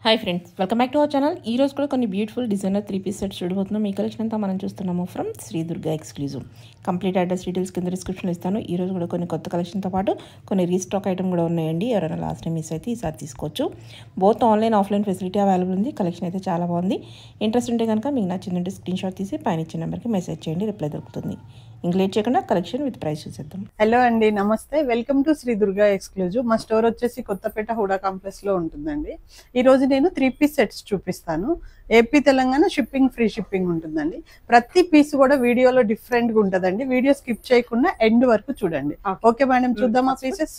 Hi friends, welcome back to our channel. ఈ రోజు కూడా కొన్ని బ్యూటిఫుల్ డిజైనర్ 3 పీస్ సెట్స్ చూడబోతున్నాం. ఈ కలెక్షన్ అంతా మనం చూస్తున్నాము from Shri Durga exclusive. Complete address details కింద డిస్క్రిప్షన్లో ఇస్తాను. ఈ రోజు కూడా కొన్ని కొత్త కలెక్షన్తో పాటు కొన్ని రీస్టాక్ ఐటమ్ కూడా ఉన్నాయండి. ఎవరైనా లాస్ట్ టైం మిస్ అయితే ఈసారి తీసుకోవచ్చు. Both online offline facility available ఉంది. కలెక్షన్ అయితే చాలా బాగుంది. ఇంట్రెస్ట్ ఉంటే కనుక మీకు నచ్చిందంటే స్క్రీన్ షాట్ తీసి పైన ఇచ్చిన నెంబర్కి మెసేజ్ చేయండి, రిప్లై దొరుకుతుంది. ఇంక లేట్ చేయకుండా కలెక్షన్ విత్ ప్రైస్ చూసేద్దాం. హలో అండి, నమస్తే. Welcome to Shri Durga exclusive. మా స్టోర్ వచ్చేసి కొత్తపేట హుడా కాంప్లెక్స్ లో ఉంటుందండి. ఈ రోజు నేను 3 పీస్ సెట్స్ చూపిస్తాను. AP Telangana shipping, free shipping ఉంటుందండి. ప్రతి పీస్ కూడా వీడియోలో డిఫరెంట్ గా ఉంటుందండి. వీడియో స్కిప్ చేయకుండా ఎండ్ వరకు చూడండి. ఓకే మేడం, చూద్దామా పీసెస్?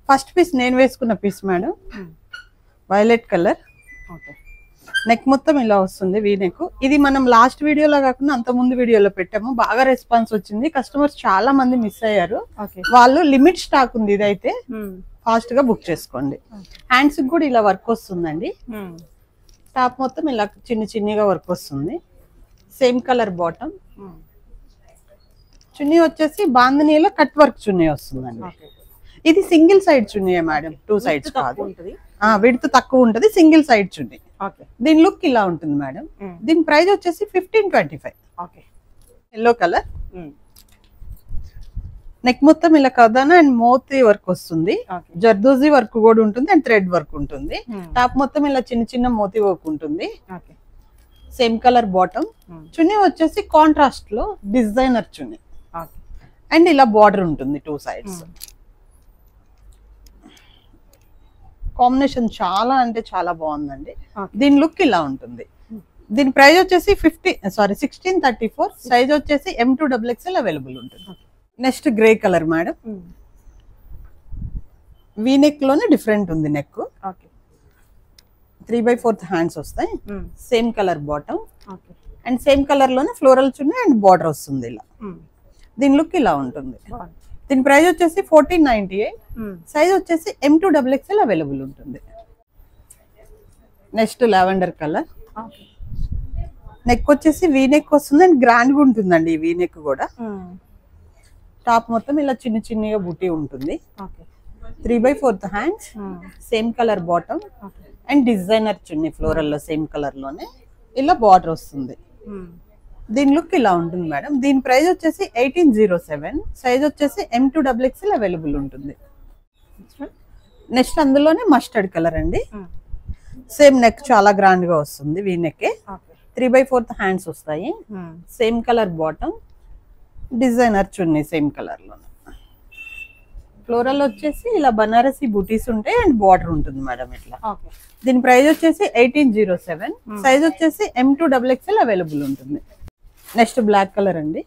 ఫస్ట్ పీస్ నేను వేసుకున్న piece madam, violet colour. Okay, neck మొత్తం ఇలా వస్తుంది, వీ నెక్. ఇది మనం లాస్ట్ వీడియోలో కాకుండా అంత ముందు వీడియోలో పెట్టాము. బాగా రెస్పాన్స్ వచ్చింది. కస్టమర్స్ చాలా మంది మిస్ అయ్యారు. వాళ్ళు లిమిట్ స్టాక్ ఉంది, ఇదైతే ఫాస్ట్ గా బుక్ చేసుకోండి. హ్యాండ్స్ కూడా ఇలా వర్క్ వస్తుందండి. టాప్ మొత్తం ఇలా చిన్నగా వర్క్ వస్తుంది. Same colour bottom. చున్నీ వచ్చేసి బాంధనీలో కట్ వర్క్ చున్నీ వస్తుందండి. ఇది సింగిల్ సైడ్ చున్నీ మేడం, 2 సైడ్స్ కాదు. విడ్త్ తక్కువ ఉంటది, సింగిల్ సైడ్ చున్నీ. దీని లుక్ ఇలా ఉంటుంది మేడం. దీని ప్రైస్ వచ్చేసి 1525. Yellow colour. నెక్ మొత్తం ఇలా కదానా అండ్ మోతీ వర్క్ వస్తుంది. జర్దోజీ వర్క్ కూడా ఉంటుంది అండ్ థ్రెడ్ వర్క్ ఉంటుంది. టాప్ మొత్తం ఇలా చిన్న మోతీ వర్క్ ఉంటుంది. Same colour bottom. చున్నీ వచ్చేసి కాంట్రాస్ట్ లో డిజైనర్ చున్నీ అండ్ ఇలా బార్డర్ ఉంటుంది 2 సైడ్స్. కాంబినేషన్ చాలా అంటే చాలా బాగుందండి. దీని లుక్ ఇలా ఉంటుంది. దీని ప్రైస్ వచ్చేసి 1634. సైజ్ వచ్చేసి M2XXL అవైలబుల్ ఉంటుంది. Next grey colour madam. V neck లోనే డిఫరెంట్ ఉంది నెక్. 3/4 హ్యాండ్స్ వస్తాయి. Same colour bottom and same colour లోనే ఫ్లోరల్ చున్నీ అండ్ బార్డర్ వస్తుంది ఇలా. దీని లుక్ ఇలా ఉంటుంది. దీని ప్రైస్ వచ్చేసి 1498. సైజ్ వచ్చేసి M2XXL అవైలబుల్ ఉంటుంది. Next lavender colour. నెక్ వచ్చేసి వీ నెక్ వస్తుంది అండ్ గ్రాండ్ గా ఉంటుందండి ఈ వీ నెక్ కూడా. టాప్ మొత్తం ఇలా చిన్నగా బుటీ ఉంటుంది. 3/4 hands. Same colour bottom and designer chunni floral లో సేమ్ కలర్ లోనే ఇలా బార్డర్ వస్తుంది. దీని లుక్ ఇలా ఉంటుంది మేడం. దీని ప్రైస్ వచ్చేసి 1807. సైజ్ వచ్చేసి M2XXL అవైలబుల్ ఉంటుంది. నెక్స్ట్ అందులోనే మస్టర్డ్ కలర్ అండి. సేమ్ నెక్ చాలా గ్రాండ్ గా వస్తుంది, వీ నెక్. 3/4 హ్యాండ్స్ వస్తాయి. సేమ్ కలర్ బాటమ్, డిజైనర్ చున్నీ సేమ్ కలర్ లో. ఫ్లోరల్ వచ్చేసి ఇలా బనారసి బూటీస్ ఉంటాయి అండ్ బార్డర్ ఉంటుంది మేడం ఇట్లా. దీని ప్రైస్ వచ్చేసి 1807. సైజ్ వచ్చేసి M2XXL అవైలబుల్ ఉంటుంది. నెక్స్ట్ బ్లాక్ కలర్ అండి.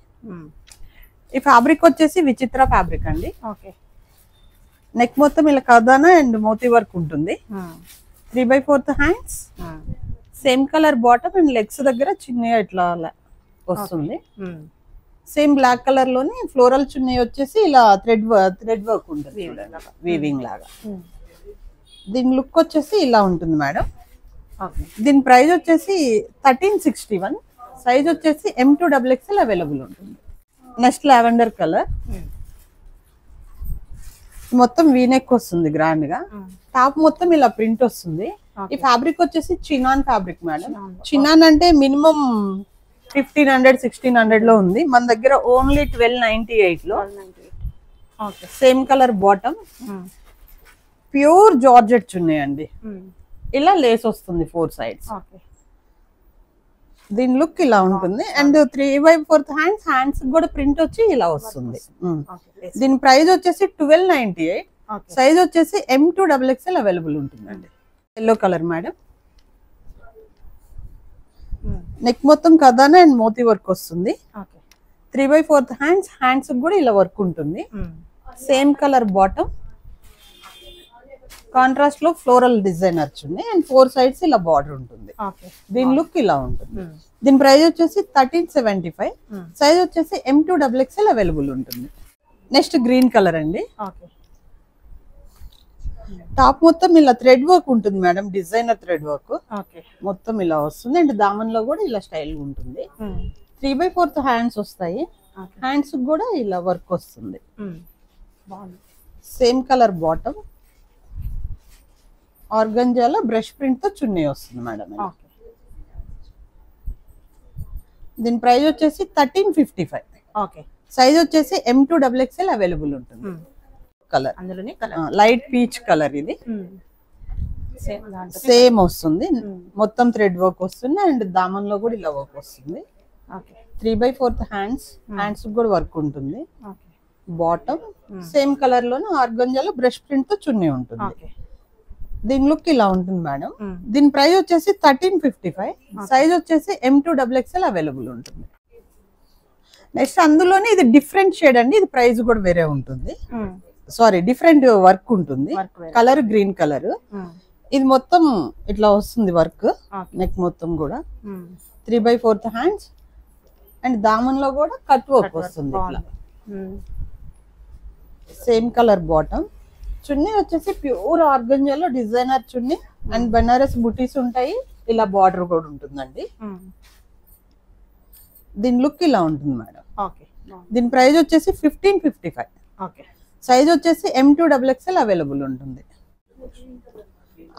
ఈ ఫ్యాబ్రిక్ వచ్చేసి విచిత్ర ఫ్యాబ్రిక్ అండి. నెక్ మొత్తం ఇలా కదానా అండ్ మోతీ వర్క్ ఉంటుంది. 3/4 hands. Same colour bottom and legs దగ్గర చిన్నగా ఇట్లా వస్తుంది. సేమ్ బ్లాక్ కలర్ లోనే ఫ్లోరల్ చున్నీ వచ్చేసి ఇలా థ్రెడ్ వర్క్ ఉంటుంది, వీవింగ్ లాగా. దీని లుక్ వచ్చేసి ఇలా ఉంటుంది మేడం. దీని ప్రైస్ వచ్చేసి 1361. సైజ్ వచ్చేసి M2XXL అవైలబుల్ ఉంటుంది. Next lavender colour. మొత్తం వీ నెక్ వస్తుంది గ్రాండ్ గా. టాప్ మొత్తం ఇలా ప్రింట్ వస్తుంది. ఈ ఫ్యాబ్రిక్ వచ్చేసి చినాన్ ఫ్యాబ్రిక్ మేడం. చినాన్ అంటే మినిమం 1500-1600 లో ఉంది. మన దగ్గర ఓన్లీ 1298 లో. Same colour bottom. Pure georgette చున్నీ ఇలా లేస్ వస్తుంది 4 సైడ్స్. దీని లుక్ ఇలా ఉంటుంది అండ్ 3/4 హ్యాండ్స్ కూడా ప్రింట్ వచ్చి ఇలా వస్తుంది. దీని ప్రైస్ వచ్చేసి 1298. సైజ్ వచ్చేసి M2XXL అవైలబుల్ ఉంటుందండి. Yellow colour madam. నెక్ మొత్తం కదానా అండ్ మోతీ వర్క్ వస్తుంది. 3/4 హ్యాండ్స్ కూడా ఇలా వర్క్ ఉంటుంది. సేమ్ కలర్ బాటమ్, కాంట్రాస్ట్ లో ఫ్లోరల్ డిజైనర్ చున్నీ అండ్ 4 సైడ్స్ ఇలా బార్డర్ ఉంటుంది. దీని లుక్ ఇలా ఉంటుంది. దీని ప్రైస్ వచ్చేసి 1375. సైజ్ వచ్చేసి M2XXL అవైలబుల్ ఉంటుంది. నెక్స్ట్ గ్రీన్ కలర్ అండి. టాప్ మొత్తం ఇలా థ్రెడ్ వర్క్ ఉంటుంది మేడం, డిజైనర్ థ్రెడ్ వర్క్ మొత్తం ఇలా వస్తుంది అండ్ దామన్ లో కూడా ఇలా స్టైల్ ఉంటుంది. 3/4 హ్యాండ్స్ వస్తాయి. హ్యాండ్స్ కూడా ఇలా వర్క్ వస్తుంది. సేమ్ కలర్ బాటమ్, ఆర్గంజాలో బ్రష్ ప్రింట్ తో చున్నీ వస్తుంది మేడం. దీని ప్రైస్ వచ్చేసి 1355. ఓకే. సైజ్ వచ్చేసి M2 XXL అవైలబుల్ ఉంటుంది. కలర్ అందులోనే లైట్ పీచ్ కలర్, ఇది సేమ్ వస్తుంది. మొత్తం థ్రెడ్ వర్క్ వస్తుంది అండ్ దామన్ లో కూడా ఇలా వర్క్ వస్తుంది. 3/4 హ్యాండ్స్ కూడా వర్క్ ఉంటుంది. బాటమ్ సేమ్ కలర్ లోనే ఆర్గంజాలో బ్రష్ ప్రింట్ తో చున్నీ ఉంటుంది. దీని లుక్ ఇలా ఉంటుంది మేడం. దీని ప్రైస్ వచ్చేసి 1355. సైజ్ వచ్చేసి M2 XXL అవైలబుల్ ఉంటుంది. నెక్స్ట్ అందులోనే ఇది డిఫరెంట్ షేడ్ అండి, ఇది ప్రైస్ కూడా వేరే ఉంటుంది. సారీ, డిఫరెంట్ వర్క్ ఉంటుంది. Colour green colour. ఇది మొత్తం ఇట్లా వస్తుంది వర్క్, నెక్ మొత్తం కూడా 3/4 హ్యాండ్స్ అండ్ దామన్ లో కూడా కట్ వర్క్ వస్తుంది. ఇట్లా సేమ్ కలర్ బాటమ్. చున్నీ వచ్చేసి ప్యూర్ ఆర్గంజాలో డిజైనర్ చున్నీ అండ్ బనారస్ బుటీస్ ఉంటాయి. ఇలా బార్డర్ కూడా ఉంటుందండి. దీని లుక్ ఇలా ఉంటుంది మేడం. దీని ప్రైస్ వచ్చేసి 1555. సైజ్ వచ్చేసి M2 XXL అవైలబుల్ ఉంటుంది.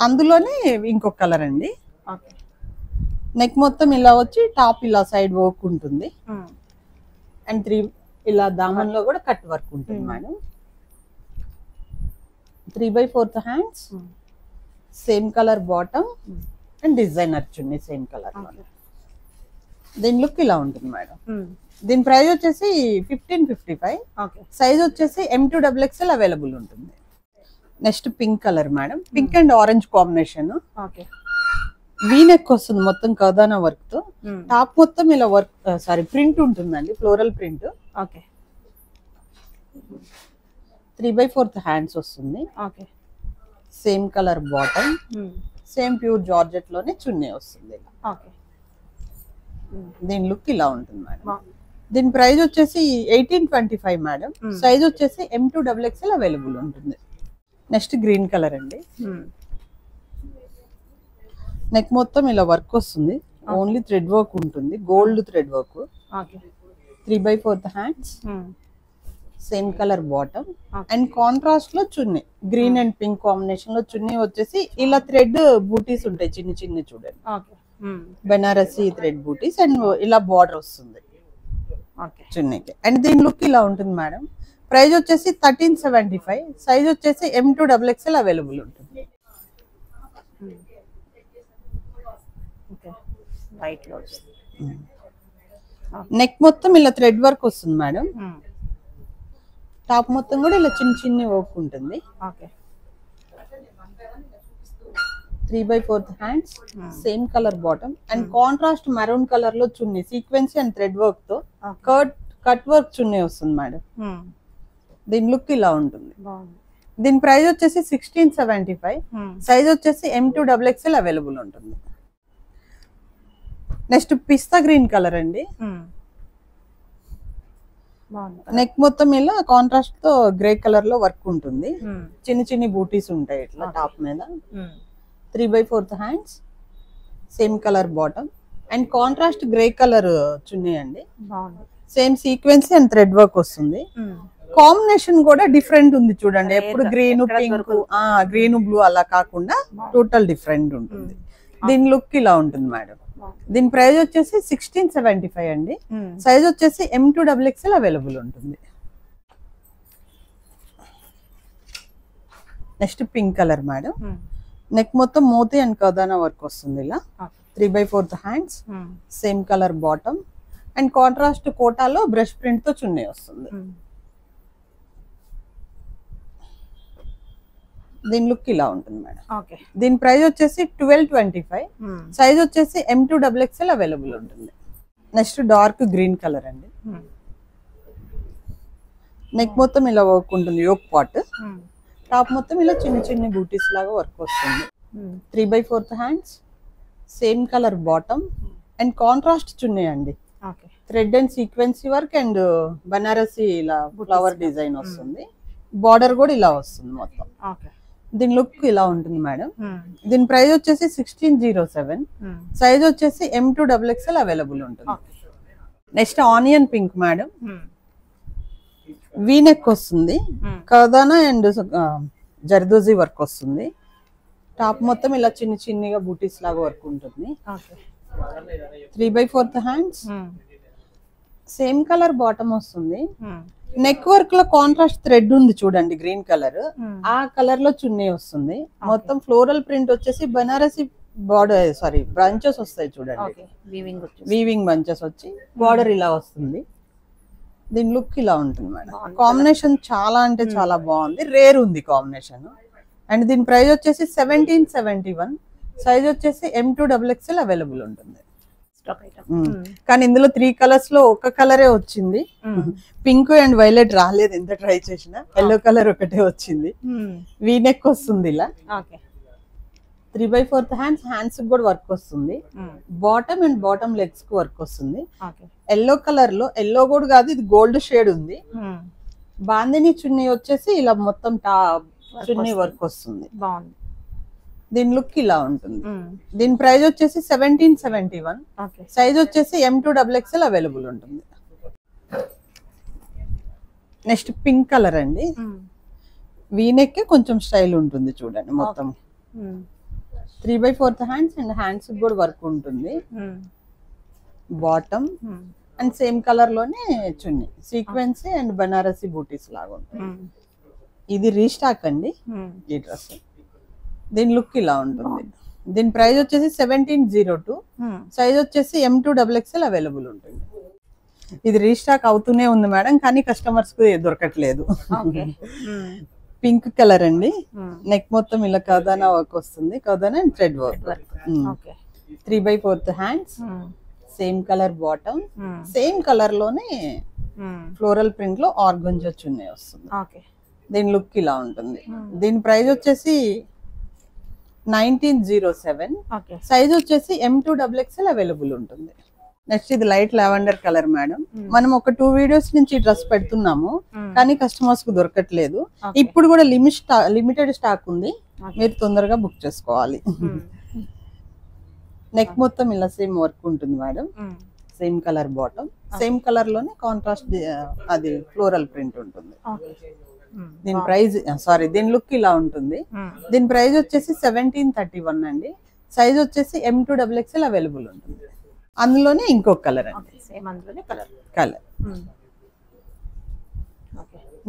అందులోనే ఇంకొక కలర్ అండి. నెక్ మొత్తం ఇలా వచ్చి టాప్ ఇలా సైడ్ వర్క్ ఉంటుంది అండ్ 3 ఇలా దామన్ లో కూడా కట్ వర్క్ ఉంటుంది madam. 3/4 hands, same colour bottom and designer chunni same colour. దీని లుక్ ఇలా ఉంటుంది మేడం. దీని ప్రైస్ వచ్చేసి 1555. సైజ్ వచ్చేసి M2 XXL అవైలబుల్ ఉంటుంది. Next pink colour madam. Pink and orange combination. V-neck వస్తుంది మొత్తం కర్దానా వర్క్ తో. టాప్ మొత్తం ఇలా వర్క్ ప్రింట్ ఉంటుందండి, ఫ్లోరల్ ప్రింట్. 3/4 హ్యాండ్స్ వస్తుంది. Same colour bottom, same pure georgette లోనే చున్నీ వస్తుంది. దీని లుక్ ఇలా ఉంటుంది మేడం. దీని ప్రైస్ వచ్చేసి 1825 మేడం. సైజ్ వచ్చేసి M2 XXL అవైలబుల్ ఉంటుంది. నెక్స్ట్ గ్రీన్ కలర్ అండి. నెక్ మొత్తం ఇలా వర్క్ వస్తుంది, ఓన్లీ థ్రెడ్ వర్క్ ఉంటుంది, gold thread work. 3/4 hands, same colour bottom and contrast లో చున్నీ. గ్రీన్ అండ్ పింక్ కాంబినేషన్ లో చున్నీ వచ్చేసి ఇలా థ్రెడ్ బూటీస్ ఉంటాయి చిన్న చిన్న, చూడండి బనారసి థ్రెడ్ బూటీస్ అండ్ ఇలా బార్డర్ వస్తుంది చున్నీకి. అండ్ దీని లుక్ ఇలా ఉంటుంది మేడం. ప్రైస్ వచ్చేసి 1375. సైజ్ వచ్చేసి M2 XXL అవైలబుల్ ఉంటుంది. నెక్ మొత్తం ఇలా థ్రెడ్ వర్క్ వస్తుంది మేడం. టాప్ మొత్తం కూడా ఇలా చిన్న చిన్న వర్క్ ఉంటుంది. 3/4 hands, same colour bottom and contrast maroon colour లో చున్నీ, సీక్వెన్స్ అండ్ థ్రెడ్ వర్క్ తో కట్ వర్క్ చున్నీ వస్తుంది మేడం. దీని లుక్ ఇలా ఉంటుంది. దీని ప్రైస్ వచ్చేసి 1675. సైజ్ వచ్చేసి M2 XXL అవైలబుల్ ఉంటుంది. నెక్స్ట్ పిస్తా గ్రీన్ కలర్ అండి. నెక్ మొత్తం ఇలా కాంట్రాస్ట్ తో గ్రే కలర్ లో వర్క్ ఉంటుంది, చిన్న చిన్న బూటీస్ ఉంటాయి ఇట్లా టాప్ మీద. 3/4 hands, same colour bottom and contrast grey colour చున్నీ అండి. Same sequence and thread work వస్తుంది. కాంబినేషన్ కూడా డిఫరెంట్ ఉంది చూడండి, ఎప్పుడు గ్రీన్ పింక్, గ్రీన్ బ్లూ అలా కాకుండా టోటల్ డిఫరెంట్ ఉంటుంది. దీని లుక్ ఇలా ఉంటుంది మేడం. దీని ప్రైస్ వచ్చేసి 1675 అండి. సైజ్ వచ్చేసి M2 XXL అవైలబుల్ ఉంటుంది. Next pink colour madam. Neck మొత్తం మోతీ అండ్ కర్దానా వర్క్ వస్తుంది ఇలా. 3/4 hands, same colour bottom and contrast కోటాలో బ్రష్ ప్రింట్ తో చున్నీ వస్తుంది. దీని లుక్ ఇలా ఉంటుంది మేడం. దీని ప్రైస్ వచ్చేసి 1225. సైజ్ వచ్చేసి M2 XXL అవైలబుల్ ఉంటుంది. నెక్స్ట్ డార్క్ గ్రీన్ కలర్ అండి. నెక్ మొత్తం ఇలా వర్క్ ఉంటుంది, యోక్ పార్ట్. టాప్ మొత్తం ఇలా చిన్న చిన్న బూటీస్ లాగా వర్క్ వస్తుంది. 3/4 hands, same colour bottom and contrast చున్నీ అండి. థ్రెడ్ అండ్ సీక్వెన్సీ వర్క్ అండ్ బనారసి ఇలా ఫ్లవర్ డిజైన్ వస్తుంది. బార్డర్ కూడా ఇలా వస్తుంది మొత్తం. దీని లుక్ ఇలా ఉంటుంది మేడం. దీని ప్రైస్ వచ్చేసి 1607. సైజ్ వచ్చేసి M2 XXL అవైలబుల్ ఉంటుంది. Next onion pink madam. V-neck వస్తుంది, కర్దానా అండ్ జర్దోజీ వర్క్ వస్తుంది. టాప్ మొత్తం ఇలా చిన్న చిన్నగా బూటీస్ లాగా వర్క్ ఉంటుంది. Okay 3/4 hands, same colour bottom వస్తుంది. నెక్ వర్క్ లో కాంట్రాస్ట్ థ్రెడ్ ఉంది చూడండి, గ్రీన్ కలర్, ఆ కలర్ లో చున్నీ వస్తుంది. మొత్తం ఫ్లోరల్ ప్రింట్ వచ్చేసి బనారసి బార్డర్, సారీ బంచెస్ వస్తాయి చూడండి, వీవింగ్ బంచెస్ వచ్చి బార్డర్ ఇలా వస్తుంది. దీని లుక్ ఇలా ఉంటుంది మేడం. కాంబినేషన్ చాలా అంటే చాలా బాగుంది, రేర్ ఉంది కాంబినేషన్. అండ్ దీని ప్రైస్ వచ్చేసి 1771, సైజ్ వచ్చేసి M2XXL అవైలబుల్ ఉంటుంది. కానీ ఇందులో 3 కలర్స్ లో ఒక కలరే వచ్చింది, పింక్ అండ్ వైలెట్ రాలేదు ఎంత ట్రై చేసినా. ఎల్లో కలర్ ఒకటే వచ్చింది. వీనెక్ వస్తుంది ఇలా. 3/4 హ్యాండ్స్, హ్యాండ్స్ కూడా వర్క్ వస్తుంది. బాటమ్ అండ్ బాటమ్ లెగ్స్ కి వర్క్ వస్తుంది. ఎల్లో కలర్ లో, ఎల్లో కూడా కాదు ఇది గోల్డ్ షేడ్ ఉంది. బాందిని చున్నీ వచ్చేసి ఇలా మొత్తం చున్నీ వర్క్ వస్తుంది. బాగుంది. దీని లుక్ ఇలా ఉంటుంది. దీని ప్రైస్ వచ్చేసి 1771, సైజ్ వచ్చేసి M2XXL అవైలబుల్ ఉంటుంది. నెక్స్ట్ పింక్ కలర్ అండి. వీనెక్ కొంచెం స్టైల్ ఉంటుంది చూడండి. మొత్తం 3/4 హ్యాండ్స్ అండ్ హ్యాండ్స్ కూడా వర్క్ ఉంటుంది. బాటమ్ అండ్ సేమ్ కలర్ లోనే చున్నీ, సీక్వెన్సీ అండ్ బనారసి బూటీస్ లాగా ఉంటుంది. ఇది రీస్టాక్ అండి ఈ డ్రెస్. దీని లుక్ ఇలా ఉంటుంది. దీని ప్రైస్ వచ్చేసి 1702, సైజ్ వచ్చేసి M2XXL అవైలబుల్ ఉంటుంది. ఇది రీస్టాక్ అవుతూనే ఉంది మేడం, కానీ కస్టమర్స్ కు దొరకట్లేదు. పింక్ కలర్ అండి. నెక్ మొత్తం ఇలా కదానా వర్క్ వస్తుంది, కదానా and thread work. 3/4 hands, same colour bottom, same colour లోనే ఫ్లోరల్ ప్రింట్ లో ఆర్గంజా చున్నీ వస్తుంది. దీని లుక్ ఇలా ఉంటుంది. దీని ప్రైస్ వచ్చేసి 1907, సైజ్ వచ్చేసి M2XXL అవైలబుల్ ఉంటుంది. నెక్స్ట్ ఇది లైట్ లావెండర్ కలర్ మేడం. మనం ఒక 2 వీడియోస్ నుంచి డ్రెస్ పెడుతున్నాము, కానీ కస్టమర్స్ కు దొరకట్లేదు. ఇప్పుడు కూడా లిమిటెడ్ స్టాక్ ఉంది, మీరు తొందరగా బుక్ చేసుకోవాలి. నెక్ మొత్తం ఇలా సేమ్ వర్క్ ఉంటుంది madam. Same colour bottom, same colour లోనే కాంట్రాస్ట్ అది ఫ్లోరల్ ప్రింట్ ఉంటుంది. దీని ప్రైస్ దీని లుక్ ఇలా ఉంటుంది. దీని ప్రైస్ వచ్చేసి 1731 అండి, సైజ్ వచ్చేసి M2XXL అవైలబుల్ ఉంటుంది. అందులోనే ఇంకొక కలర్ అండి, కలర్.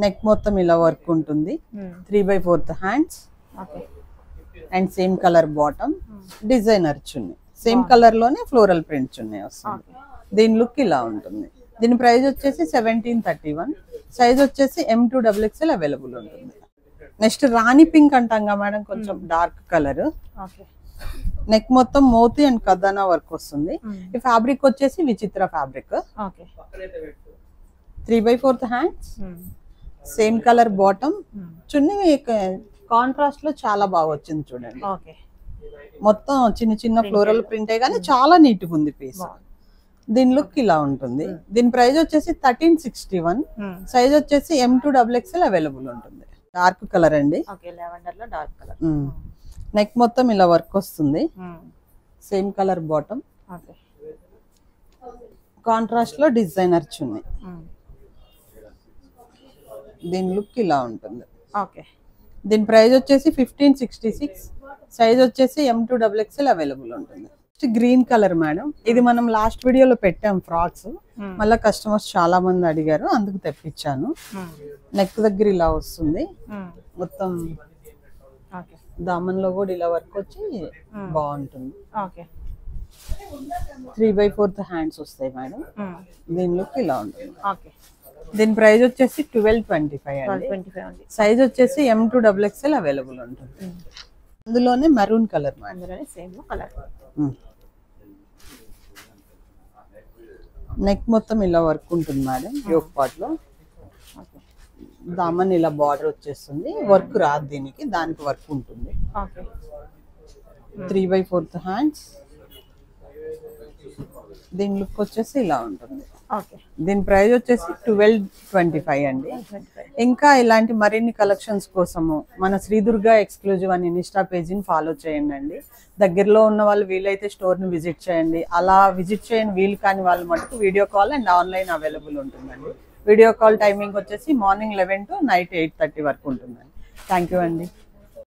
నెక్ మొత్తం ఇలా వర్క్ ఉంటుంది. 3/4 hands and same colour bottom, designer chunni, same colour లోనే ఫ్లోరల్ ప్రింట్ చున్నీ వస్తుంది. దీని లుక్ ఇలా ఉంటుంది. దీని ప్రైస్ వచ్చేసి 1731, సైజ్ వచ్చేసి M2XXL అవైలబుల్ ఉంటుంది. నెక్స్ట్ రాణి పింక్ అంటాం కదా మేడం, కొంచెం డార్క్ కలర్. నెక్ మొత్తం మోతీ అండ్ కదానా వర్క్ వస్తుంది. ఈ ఫ్యాబ్రిక్ వచ్చేసి విచిత్ర fabric. 3/4 hands, same colour bottom, చున్నీ కాంట్రాస్ట్ లో చాలా బాగా వచ్చింది చూడండి. మొత్తం చిన్న చిన్న ఫ్లోరల్ ప్రింటే కానీ చాలా నీట్ గా ఉంది పీస్. దీని లుక్ ఇలా ఉంటుంది. దీని ప్రైస్ వచ్చేసి 1361, సైజ్ వచ్చేసి M2XXL అవైలబుల్ ఉంటుంది. డార్క్ కలర్ అండి, నెక్ మొత్తం ఇలా వర్క్ వస్తుంది. సేమ్ కలర్ బాటమ్, కాంట్రాస్ట్ లో డిజైనర్ చున్నీ. దీని లుక్ ఇలా ఉంటుంది. దీని ప్రైస్ వచ్చేసి 1566, సైజ్ వచ్చేసి M2XXL అవైలబుల్ ఉంటుంది. Green colour madam. ఇది మనం లాస్ట్ వీడియోలో పెట్టాం ఫ్రాక్స్, మళ్ళీ కస్టమర్స్ చాలా మంది అడిగారు, అందుకు తెప్పించాను. నెక్ దగ్గర ఇలా వస్తుంది, మొత్తం దామన్ లో కూడా ఇలా వర్క్ వచ్చి బాగుంటుంది. 3/4 హ్యాండ్స్ వస్తాయి మేడం. దీని లుక్ ఇలా ఉంటుంది. దీని ప్రైస్ వచ్చేసి 1225 అండి, సైజ్ వచ్చేసి M2XXL అవైలబుల్ ఉంటుంది. అందులోనే maroon colour madam, same colour. Neck మొత్తం ఇలా వర్క్ ఉంటుంది మేడం. యోక్ పార్ట్ లో దామన్ ఇలా బార్డర్ వచ్చేస్తుంది, వర్క్ రాదు దీనికి, దానికి వర్క్ ఉంటుంది. 3/4 హ్యాండ్స్. దీని లుక్ వచ్చేసి ఇలా ఉంటుంది. దీని ప్రైస్ వచ్చేసి 1225 అండి. ఇంకా ఇలాంటి మరిన్ని కలెక్షన్స్ కోసము మన శ్రీదుర్గా ఎక్స్క్లూజివ్ అని ఇన్స్టా పేజీని ఫాలో చేయండి అండి. దగ్గరలో ఉన్న వాళ్ళు వీలైతే స్టోర్ని విజిట్ చేయండి. అలా విజిట్ చేయని వీలు కాని వాళ్ళు మటుకు video call and online available ఉంటుందండి. వీడియో కాల్ టైమింగ్ వచ్చేసి మార్నింగ్ 11 to నైట్ 8:30 వరకు ఉంటుందండి. థ్యాంక్ యూ అండి.